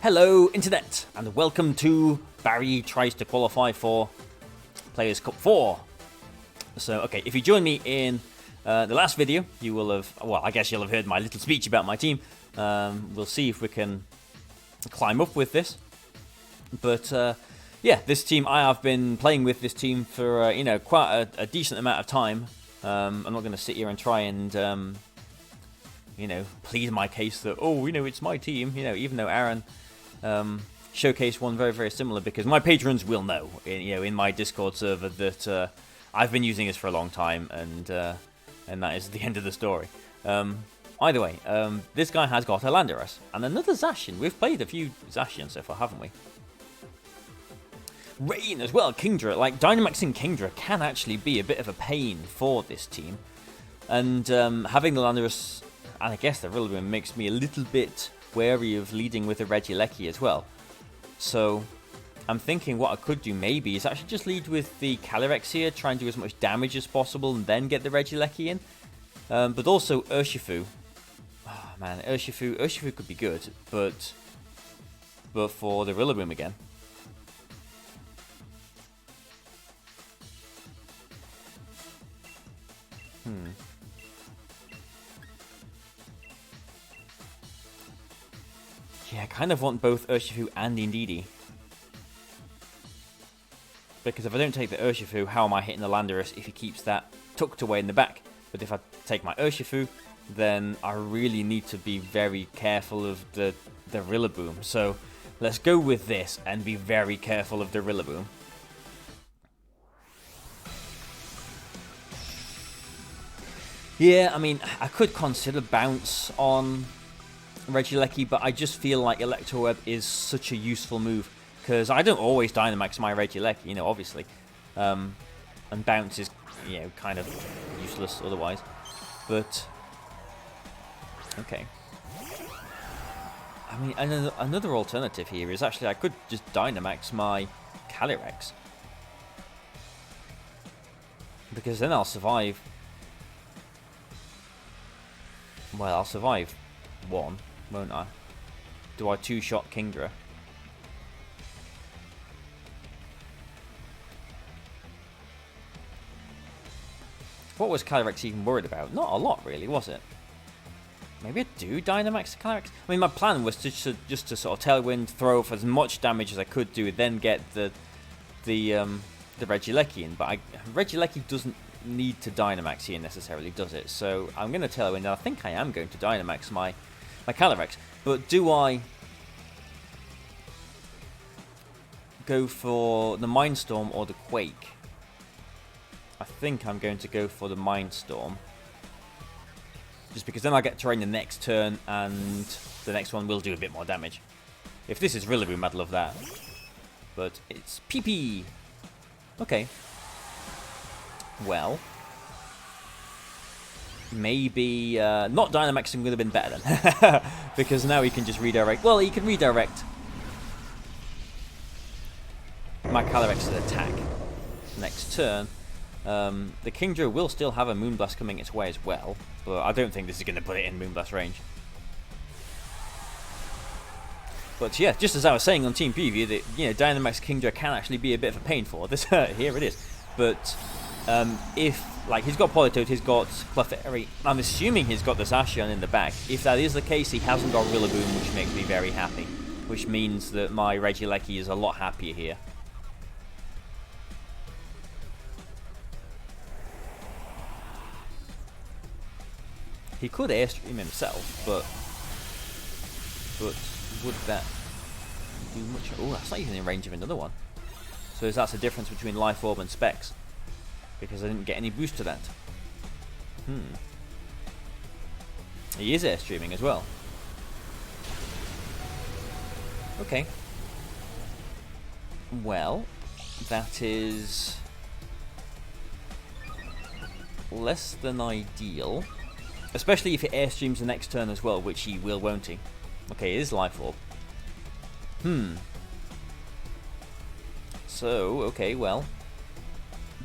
Hello Internet and welcome to Barry Tries to Qualify for Players Cup 4. So okay, if you joined me in the last video, you will have, well, I guess you'll have heard my little speech about my team. We'll see if we can climb up with this. But yeah, this team, I have been playing with this team for quite a decent amount of time. I'm not going to sit here and try and plead my case that, it's my team, even though Aaron showcased one very, very similar, because my patrons will know, in my Discord server that I've been using this for a long time, and that is the end of the story. Either way, this guy has got a Landorus and another Zacian. We've played a few Zacians so far, haven't we? Rain as well, Kingdra. Like, Dynamaxing Kingdra can actually be a bit of a pain for this team. And having the Landorus, and I guess the Rillaboom, makes me a little bit wary of leading with the Regieleki as well. So I'm thinking what I could do maybe is actually just lead with the Calyrex here, try and do as much damage as possible and then get the Regieleki in. But also Urshifu. Oh man, Urshifu could be good, but for the Rillaboom again. Yeah, I kind of want both Urshifu and Indeedee. Because if I don't take the Urshifu, how am I hitting the Landorus if he keeps that tucked away in the back? But if I take my Urshifu, then I really need to be very careful of the Rillaboom. So let's go with this and be very careful of the Rillaboom. Yeah, I mean, I could consider Bounce on Regieleki, but I just feel like Electroweb is such a useful move, because I don't always Dynamax my Regieleki, obviously. And Bounce is, kind of useless otherwise. But, okay. I mean, another alternative here is actually I could just Dynamax my Calyrex. Because then I'll survive. Well, I'll survive one, won't I? Do I two-shot Kingdra? What was Calyrex even worried about? Not a lot, really, was it? Maybe I do Dynamax Calyrex? I mean, my plan was to just to sort of Tailwind, throw off as much damage as I could do, then get the Regieleki in. But Regieleki doesn't need to Dynamax here necessarily, does it? So I'm going to Tailwind, and I think I am going to Dynamax my Calyrex. But do I go for the Mindstorm or the Quake? I think I'm going to go for the Mindstorm. Just because then I get Terrain the next turn, and the next one will do a bit more damage. If this is Rillaboom, I'd love that. But it's PP. Okay. Well, maybe not Dynamaxing would have been better then. Because now he can just redirect. Well, he can redirect my Calyrex to attack next turn. The Kingdra will still have a Moonblast coming its way as well, but I don't think this is going to put it in Moonblast range. But yeah, just as I was saying on Team Preview, that Dynamax Kingdra can actually be a bit of a pain for this. Here it is. But if, like, he's got Politoed, he's got Clefairy, I'm assuming he's got the Zacian in the back. If that is the case, he hasn't got Rillaboom, which makes me very happy. Which means that my Regieleki is a lot happier here. He could Airstream himself, but would that do much? Oh, that's not even in range of another one. So that's the difference between Life Orb and Specs, because I didn't get any boost to that. He is Airstreaming as well. Okay. Well, that is less than ideal. Especially if it Airstreams the next turn as well, which he will, won't he? Okay, it is Life Orb. So, okay, well.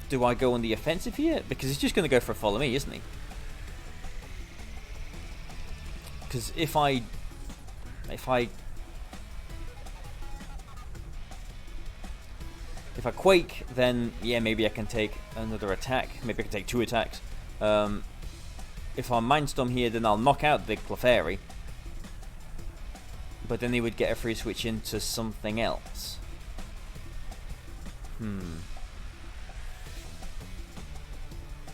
Do I go on the offensive here? Because he's just going to go for a Follow Me, isn't he? Because if I If I Quake, then yeah, maybe I can take another attack. Maybe I can take 2 attacks. If I Mindstorm here, then I'll knock out the Clefairy. But then he would get a free switch into something else.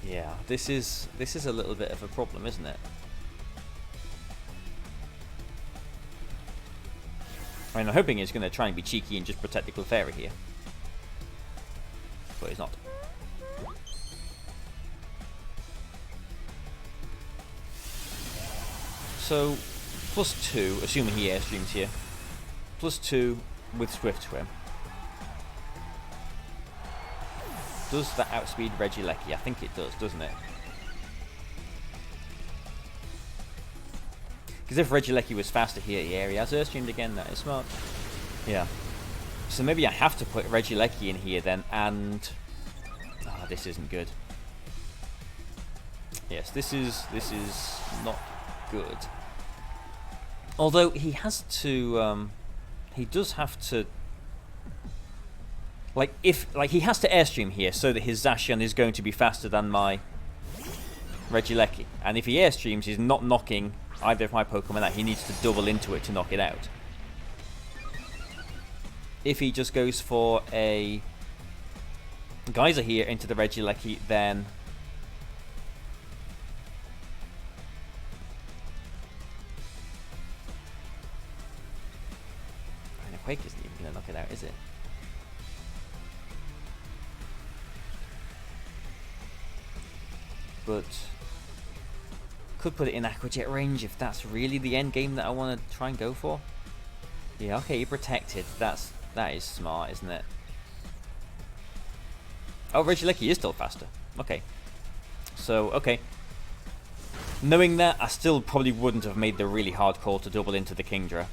Yeah, this is a little bit of a problem, isn't it? I mean, I'm hoping he's going to try and be cheeky and just protect the Clefairy here. But he's not. So, +2, assuming he airstreams here. +2 with Swift Swim. Does that outspeed Regieleki? I think it does, doesn't it? Because if Regieleki was faster here, yeah, he has airstreamed again, that is smart. Yeah. So maybe I have to put Regieleki in here then, and... Ah, this isn't good. Yes, this is not good. Although he has to... he does have to... he has to airstream here so that his Zacian is going to be faster than my Regieleki. And if he airstreams, he's not knocking either of my Pokemon out. He needs to double into it to knock it out. If he just goes for a Geyser here into the Regieleki, then... And a Quake isn't even going to knock it out, is it? But could put it in Aqua Jet range if that's really the end game that I want to try and go for. Yeah, okay, you're protected. That is smart, isn't it? Oh, Regieleki is still faster. Okay. So, okay. Knowing that, I still probably wouldn't have made the really hard call to double into the Kingdra,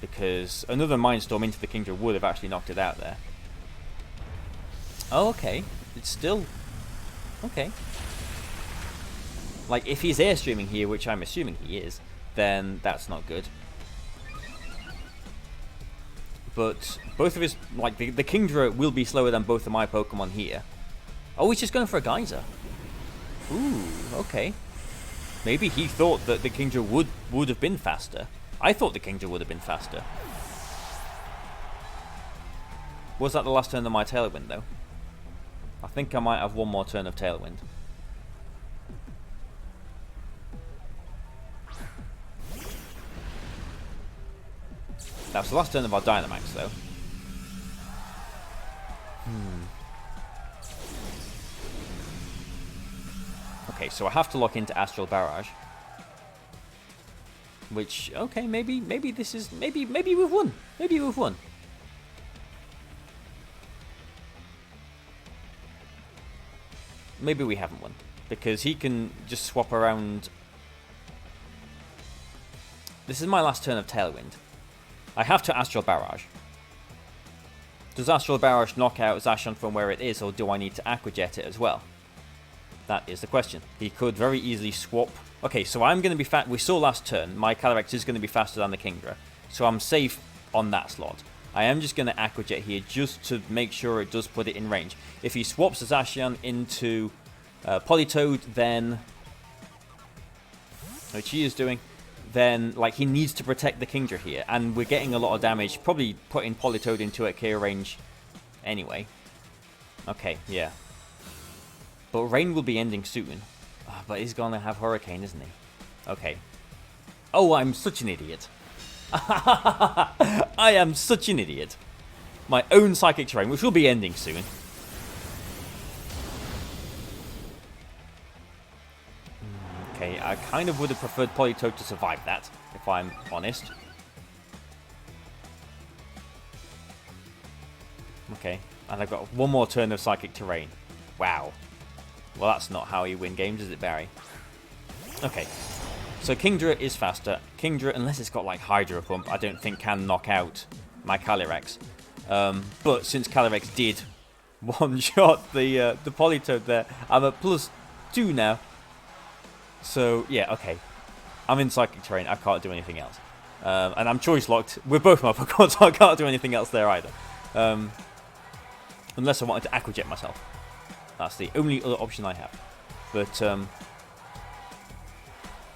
because another Mindstorm into the Kingdra would have actually knocked it out there. Oh, okay. It's still... Okay. Like, if he's airstreaming here, which I'm assuming he is, then that's not good. But both of his... Like, the Kingdra will be slower than both of my Pokemon here. Oh, he's just going for a Geyser. Ooh, okay. Maybe he thought that the Kingdra would have been faster. I thought the Kingdra would have been faster. Was that the last turn of my Tailwind, though? I think I might have one more turn of Tailwind. That was the last turn of our Dynamax, though. Okay, so I have to lock into Astral Barrage. Which, okay, maybe this is... Maybe we've won. Maybe we've won. Maybe we haven't won. Because he can just swap around... This is my last turn of Tailwind. I have to Astral Barrage. Does Astral Barrage knock out Zacian from where it is, or do I need to Aqua Jet it as well? That is the question. He could very easily swap. Okay, so I'm going to be fat. We saw last turn, my Calyrex is going to be faster than the Kingdra. So I'm safe on that slot. I am just going to Aqua Jet here just to make sure it does put it in range. If he swaps Zacian into Politoed, then... Which he is doing... Then, like, he needs to protect the Kingdra here. And we're getting a lot of damage. Probably putting Politoed into a KO range anyway. Okay, yeah. But Rain will be ending soon. Oh, but he's going to have Hurricane, isn't he? Okay. Oh, I'm such an idiot. I am such an idiot. My own Psychic Terrain, which will be ending soon. Okay, I kind of would have preferred Politoed to survive that, if I'm honest. Okay, and I've got one more turn of Psychic Terrain. Wow. Well, that's not how you win games, is it, Barry? Okay, so Kingdra is faster. Kingdra, unless it's got, like, Hydro Pump, I don't think can knock out my Calyrex. But since Calyrex did one-shot the Politoed there, I'm at +2 now. So, yeah, okay. I'm in Psychic Terrain. I can't do anything else. And I'm choice locked with both my Pokemon, so I can't do anything else there either. Unless I wanted to aqua jet myself. That's the only other option I have. But,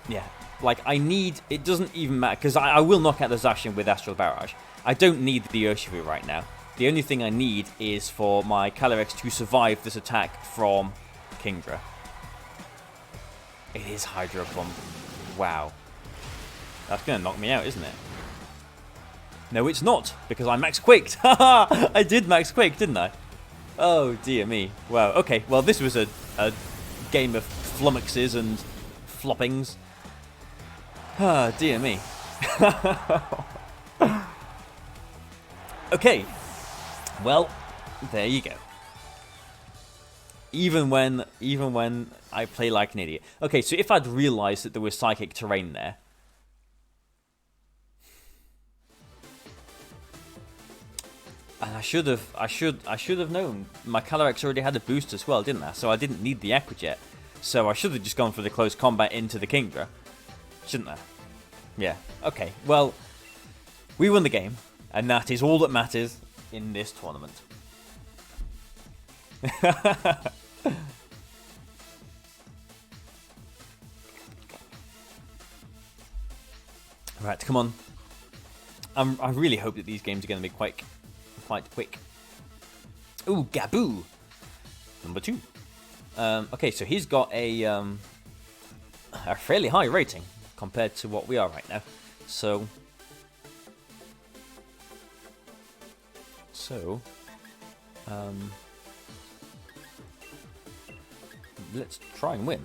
yeah. Like, I need... It doesn't even matter, because I will knock out the Zacian with Astral Barrage. I don't need the Urshifu right now. The only thing I need is for my Calyrex to survive this attack from Kingdra. It is Hydro Pump. Wow. That's going to knock me out, isn't it? No, it's not, because I max quaked. Haha! I did max quake, didn't I? Oh, dear me. Wow, okay. Well, this was a game of flummoxes and floppings. Ah, dear me. Okay. Well, there you go. Even when I play like an idiot. Okay, so if I'd realised that there was psychic terrain there, and I should have known. My Calyrex already had a boost as well, didn't I? So I didn't need the Aqua Jet. So I should have just gone for the close combat into the Kingdra, shouldn't I? Yeah. Okay. Well, we won the game, and that is all that matters in this tournament. Right, come on. I really hope that these games are going to be quite quick. Ooh, Gaboo! Number 2. Okay, so he's got a fairly high rating compared to what we are right now. So let's try and win.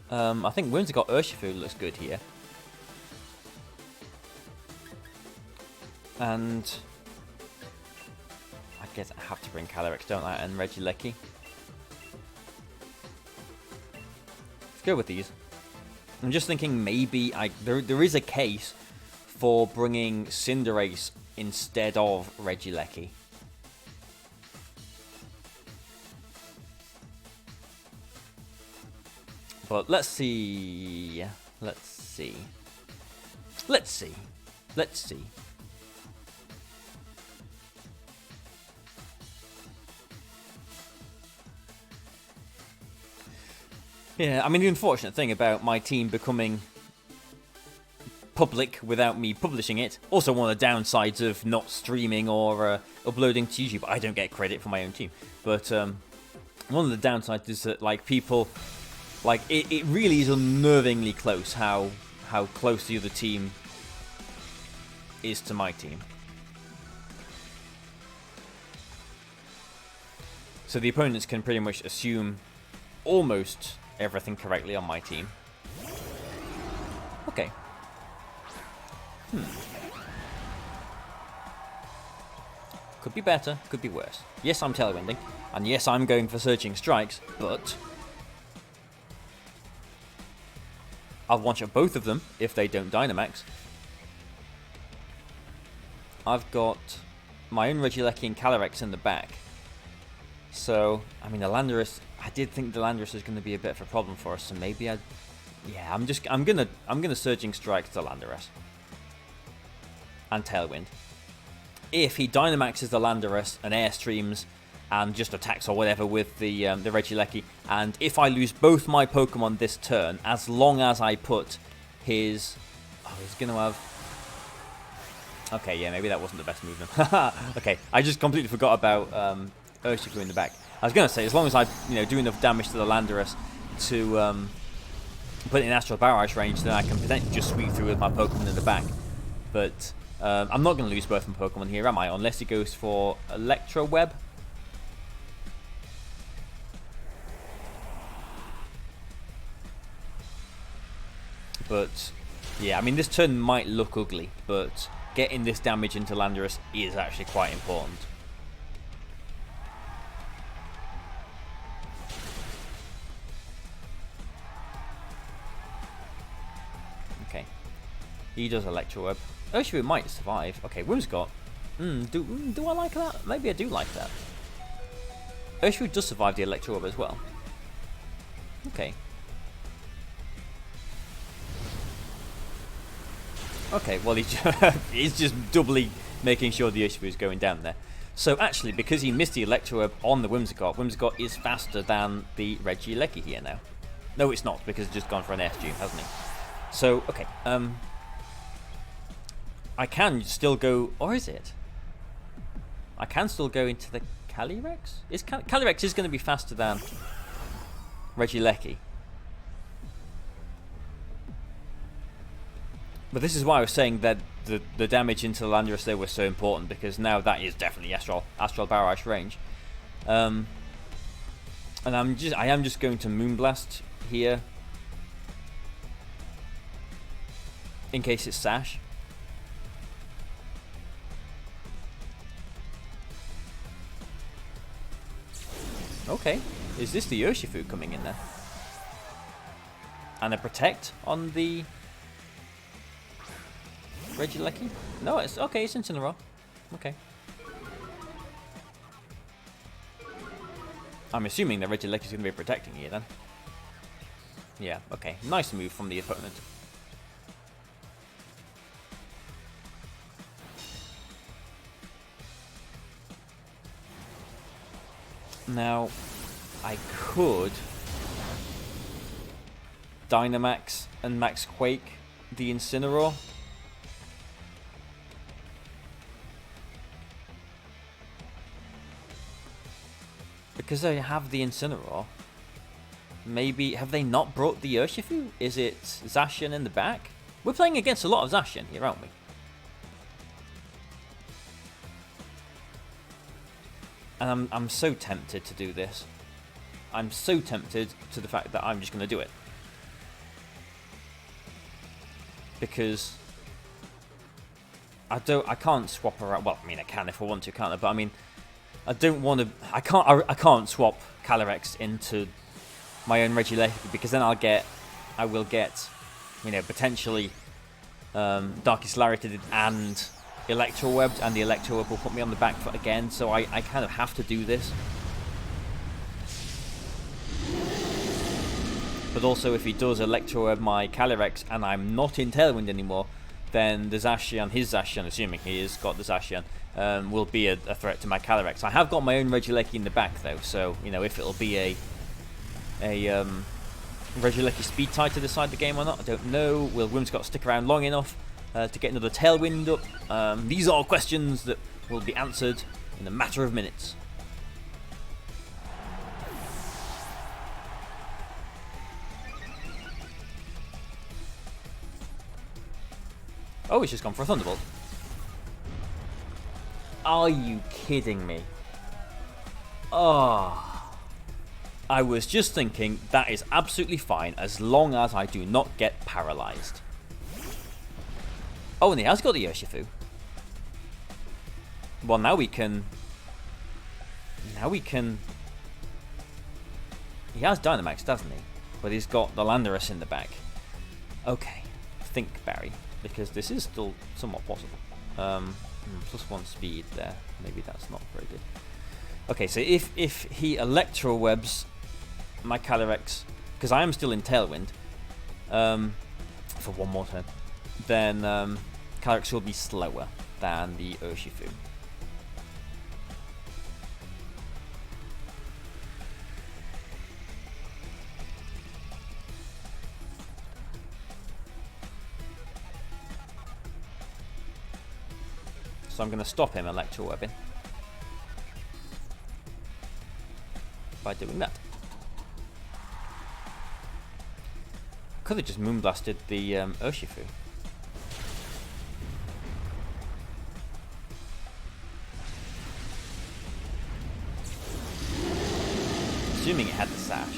I think Windsor got Urshifu, looks good here. And I guess I have to bring Calyrex, don't I, and Regieleki. Let's go with these. I'm just thinking maybe there is a case for bringing Cinderace instead of Regieleki. But let's see. Let's see. Yeah, I mean, the unfortunate thing about my team becoming public without me publishing it, also one of the downsides of not streaming or uploading to YouTube. I don't get credit for my own team, but one of the downsides is that, like, people, like, it really is unnervingly close how close the other team is to my team. So the opponents can pretty much assume almost everything correctly on my team. Okay. Could be better, could be worse. Yes, I'm tailwinding, and yes, I'm going for Surging Strikes, but I'll one-shot both of them if they don't Dynamax. I've got my own Regieleki and Calyrex in the back. So, I mean, the Landorus, I did think the Landorus was going to be a bit of a problem for us, so maybe I'm gonna Surging Strike the Landorus and Tailwind. If he Dynamaxes the Landorus and Airstreams and just attacks or whatever with the Regieleki, and if I lose both my Pokemon this turn, as long as I put his, he's gonna have. Okay, yeah, maybe that wasn't the best movement. Okay, I just completely forgot about Urshifu in the back. I was going to say, as long as I do enough damage to the Landorus to put it in Astral Barrage range, then I can potentially just sweep through with my Pokemon in the back. But I'm not going to lose both my Pokemon here, am I? Unless he goes for Electro Web. But yeah, I mean, this turn might look ugly, but getting this damage into Landorus is actually quite important. Okay, he does Electro Web. Urshifu might survive. Okay, Whimsicott. Do I like that? Maybe I do like that. Urshifu does survive the Electro Web as well. Okay. Okay, well, he's just doubly making sure the Urshifu is going down there. So actually, because he missed the Electro Web on the Whimsicott, Whimsicott is faster than the Regieleki here now. No, it's not, because it's just gone for an SG, hasn't he? So, okay, I can still go, or is it? I can still go into the Calyrex? Calyrex is going to be faster than Regieleki. But this is why I was saying that the damage into the Landorus there was so important, because now that is definitely Astral Barrage range. And I am just going to Moonblast here in case it's Sash. Okay, is this the Urshifu coming in there? And a Protect on the Regieleki? No, it's okay, it's Incineroar. Okay. I'm assuming that Regieleki is going to be protecting here then. Yeah, okay. Nice move from the opponent. Now, I could Dynamax and Max Quake the Incineroar. Because I have the Incineroar, maybe have they not brought the Urshifu? Is it Zacian in the back? We're playing against a lot of Zacian here, aren't we? And I'm so tempted to do this. I'm so tempted to the fact that I'm just going to do it. Because I can't swap around. Well, I mean I can if I want to, can't I? But I mean, I don't want to. I can't swap Calyrex into my own Regieleki, because then I will get, you know, potentially Darkest Lariated and Electro Webbed, and the Electro Web will put me on the back foot again. So I kind of have to do this. But also, if he does Electro Web my Calyrex and I'm not in Tailwind anymore, then the Zacian, his Zacian, assuming he has got the Zacian, will be a threat to my Calyrex. I have got my own Regieleki in the back though, so you know, if it'll be a Regieleki speed tie to decide the game or not, I don't know. Will Whimsicott stick around long enough to get another Tailwind up? These are all questions that will be answered in a matter of minutes. Oh, he's just gone for a Thunderbolt. Are you kidding me? Oh. I was just thinking that is absolutely fine as long as I do not get paralyzed. Oh, and he has got the Urshifu. Well, now we can... He has Dynamax, doesn't he? But he's got the Landorus in the back. Okay. Think, Barry. Because this is still somewhat possible. +1 speed there. Maybe that's not very good. Okay, so if he Electro Webs my Calyrex, because I am still in Tailwind, for one more turn, then Calyrex will be slower than the Urshifu. So I'm going to stop him Electro Webbing by doing that. Could have just Moonblasted the Urshifu. Assuming it had the Sash.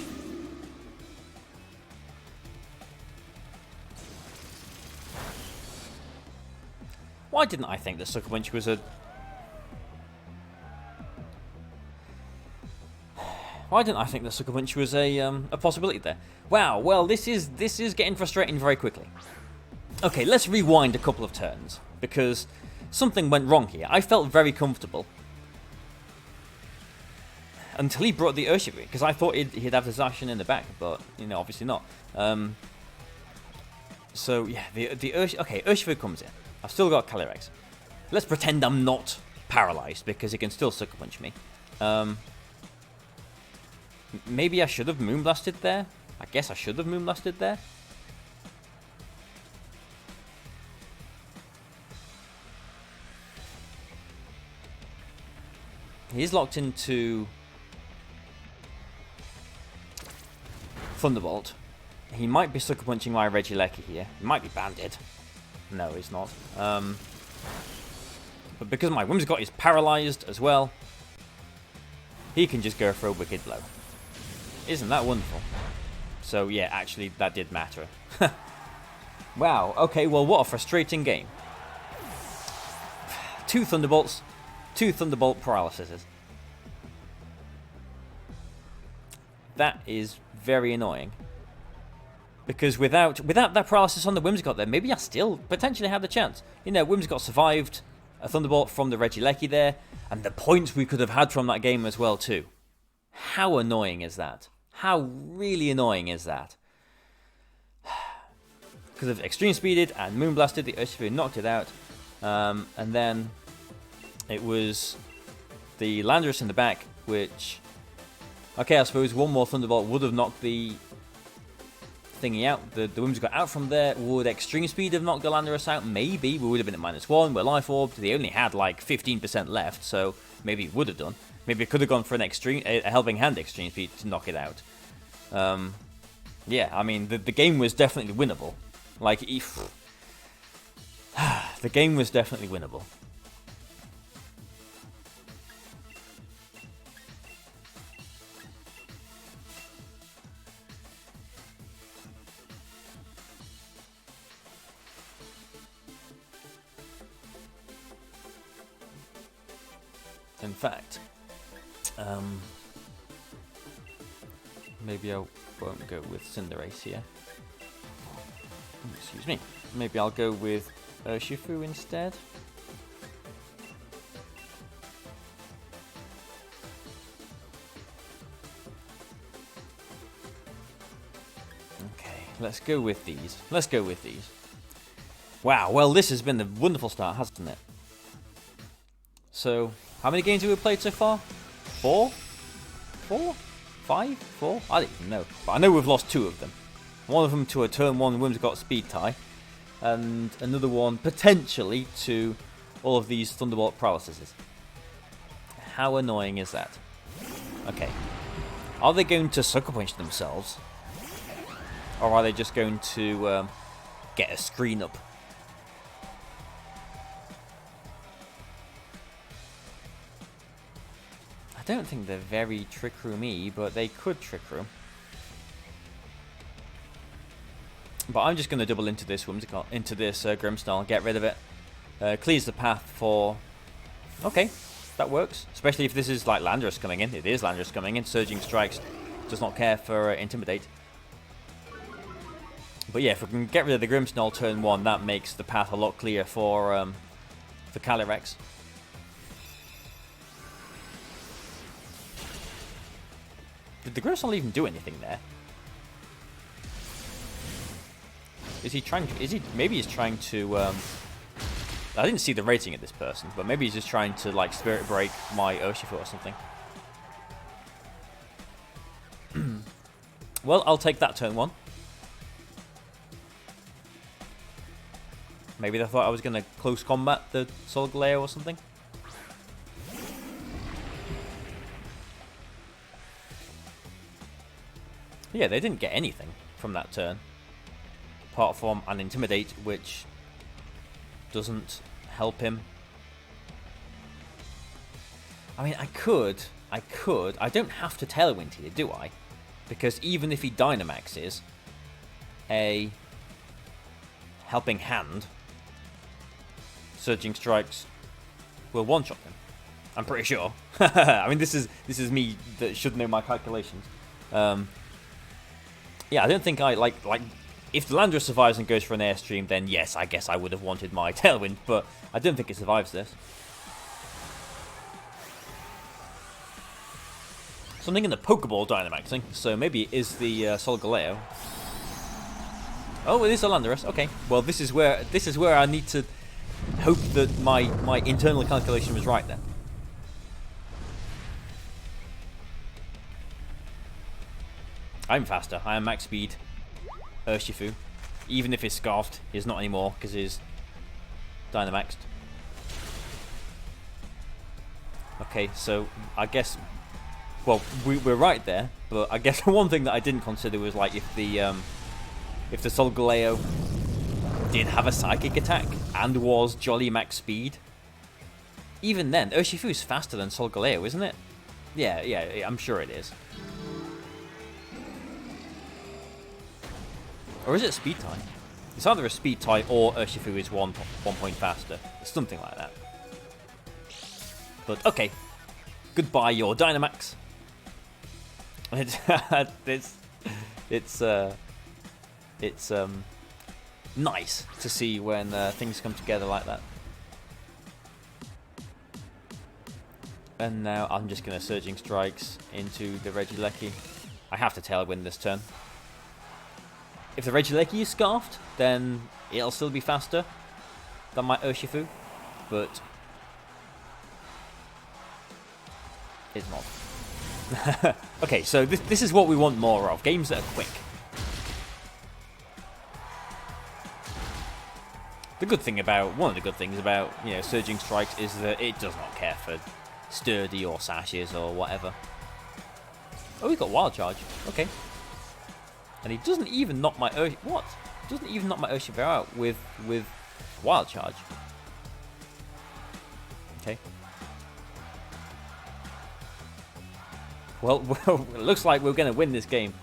Why didn't I think that Sucker Punch was a... Why didn't I think that Sucker Punch was a possibility there? Wow, well, this is getting frustrating very quickly. Okay, let's rewind a couple of turns, because something went wrong here. I felt very comfortable until he brought the Urshifu, because I thought he'd have the Zacian in the back, but, you know, obviously not. So, yeah, the Urshifu... Okay, Urshifu comes in. I've still got Calyrex. Let's pretend I'm not paralyzed because he can still Sucker Punch me. Maybe I should have Moonblasted there. I guess I should have Moonblasted there. He's locked into Thunderbolt. He might be Sucker Punching my Regieleki here. He might be banded. No, he's not. But because my Whimsicott is paralyzed as well, he can just go for a Wicked Blow. Isn't that wonderful? So yeah, actually that did matter. Wow, okay, well what a frustrating game. 2 Thunderbolts, 2 Thunderbolt paralyses. That is very annoying. Because without that paralysis on the Whimsicott there, maybe I still potentially have the chance. You know, Whimsicott survived a Thunderbolt from the Regieleki there, and the points we could have had from that game as well too. How annoying is that? How really annoying is that? Because of Extreme Speeded and Moonblasted, the Urshifu knocked it out. And then it was the Landorus in the back, which... Okay, I suppose one more Thunderbolt would have knocked the thingy out. The Whimsicott out from there. Would Extreme Speed have knocked the Landorus out? Maybe. We would have been at -1. We're Life Orbed. They only had like 15% left, so maybe it would have done. Maybe it could have gone for a Helping Hand Extreme Speed to knock it out. Yeah, I mean, the game was definitely winnable. Like, the game was definitely winnable. In fact, maybe I won't go with Cinderace here. Excuse me. Maybe I'll go with Urshifu instead. Okay, let's go with these. Let's go with these. Wow, well this has been a wonderful start, hasn't it? So, how many games have we played so far? 4? 4? 5? 4? I don't even know. But I know we've lost 2 of them. One of them to a turn 1 Whimsicott speed tie. And another one potentially to all of these Thunderbolt paralyses. How annoying is that? Okay. Are they going to Sucker Punch themselves? Or are they just going to get a screen up? I don't think they're very Trick Room-y, but they could Trick Room. But I'm just going to double into this Whimsicott, into this Grimmsnarl, get rid of it. Clears the path for... Okay, that works. Especially if this is like Landorus coming in. It is Landorus coming in. Surging Strikes does not care for Intimidate. But yeah, if we can get rid of the Grimmsnarl turn 1, that makes the path a lot clearer for Calyrex. Did the Grimmsnarl even do anything there? Is he trying to... maybe he's trying to... I didn't see the rating of this person, but maybe he's just trying to, like, Spirit Break my Urshifu or something. Well, I'll take that turn 1. Maybe they thought I was going to close combat the Solgaleo or something. Yeah, they didn't get anything from that turn. Apart from an Intimidate, which doesn't help him. I mean, I could. I don't have to Tailwind here, do I? Because even if he Dynamaxes, a Helping Hand, Surging Strikes will one-shot him. I'm pretty sure. I mean, this is me that should know my calculations. Yeah, I don't think I like if the Landorus survives and goes for an Airstream, then yes, I guess I would have wanted my Tailwind, but I don't think it survives this. Something in the Pokeball Dynamaxing, so maybe it is the Solgaleo. Oh, it is a Landorus. Okay, well this is where I need to hope that my internal calculation was right then. I'm faster. I am max speed. Urshifu. Even if he's scarfed, he's not anymore because he's Dynamaxed. Okay, so I guess, well, we're right there, but I guess one thing that I didn't consider was like if the Solgaleo did have a psychic attack and was jolly max speed. Even then, Urshifu is faster than Solgaleo, isn't it? Yeah, I'm sure it is. Or is it speed tie? It's either a speed tie or Urshifu is one point faster. It's something like that. But okay, goodbye your Dynamax. It's nice to see when things come together like that. And now I'm just going to Surging Strikes into the Regieleki. I have to Tailwind this turn. If the Regieleki is scarfed, then it'll still be faster than my Urshifu, but it's not. Okay, so this is what we want more of. Games that are quick. The good thing about, one of the good things about, you know, Surging Strikes is that it does not care for Sturdy or Sashes or whatever. Oh, he's got Wild Charge. Okay. And he doesn't even knock my what? Doesn't even knock my Urshifu out with Wild Charge. Okay. Well, it looks like we're going to win this game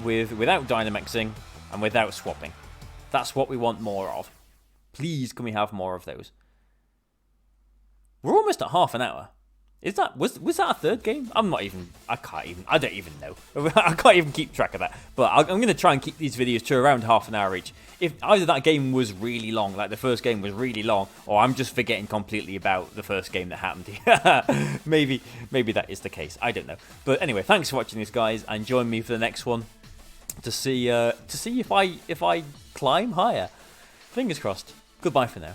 without Dynamaxing and without swapping. That's what we want more of. Please, can we have more of those? We're almost at half an hour. Is that was that a third game? I don't even know. I can't even keep track of that. But I'm going to try and keep these videos to around half an hour each. If either that game was really long, like the first game was really long, or I'm just forgetting completely about the first game that happened here. maybe that is the case. I don't know. But anyway, thanks for watching this, guys, and join me for the next one to see if I climb higher. Fingers crossed. Goodbye for now.